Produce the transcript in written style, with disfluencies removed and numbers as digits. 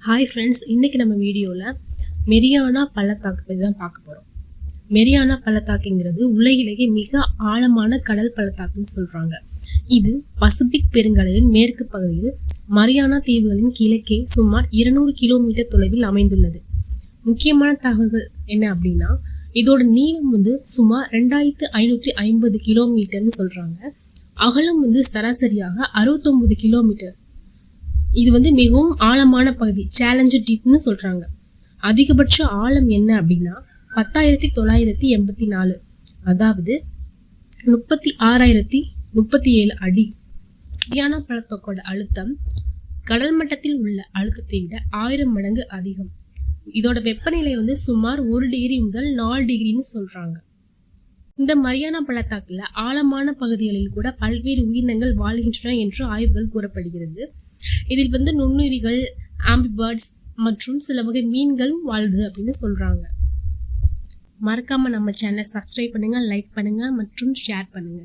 Hi friends, இன்றைக்கி நம்ம வீடியோவில் மெரியானா பள்ளத்தாக்கு பற்றி தான் பார்க்க போகிறோம். மெரியானா பள்ளத்தாக்குங்கிறது உலகிலேயே மிக ஆழமான கடல் பள்ளத்தாக்குன்னு சொல்கிறாங்க. இது பசிபிக் பெருங்கடலின் மேற்கு பகுதியில் மரியானா தீவுகளின் கிழக்கே சுமார் 200 கிலோமீட்டர் தொலைவில் அமைந்துள்ளது. முக்கியமான தகவல்கள் என்ன அப்படின்னா, இதோட நீளம் சுமார் 2550 கிலோமீட்டர்னு சொல்கிறாங்க. அகலம் சராசரியாக 69 கிலோமீட்டர். இது மிகவும் ஆழமான பகுதி, சேலஞ்சர் டீப்னு சொல்றாங்க. அதிகபட்ச ஆழம் என்ன அப்படின்னா 10,984, அதாவது 36,037 அடி. மரியானா பள்ளத்தாக்கோட அழுத்தம் கடல் மட்டத்தில் உள்ள அழுத்தத்தை விட 1000 மடங்கு அதிகம். இதோட வெப்பநிலை சுமார் 1 டிகிரி முதல் 4 டிகிரின்னு சொல்றாங்க. இந்த மரியானா பள்ளத்தாக்குல ஆழமான பகுதிகளில் கூட பல்வேறு உயிரினங்கள் வாழ்கின்றன என்று ஆய்வுகள் கூறப்படுகிறது. இதில் நுண்ணுயிரிகள், ஆம்பிபர்ட்ஸ் மற்றும் சில வகை மீன்களும் வாழுது அப்படின்னு சொல்றாங்க. மறக்காம நம்ம சேனலை சப்ஸ்கிரைப் பண்ணுங்க, லைக் பண்ணுங்க மற்றும் ஷேர் பண்ணுங்க.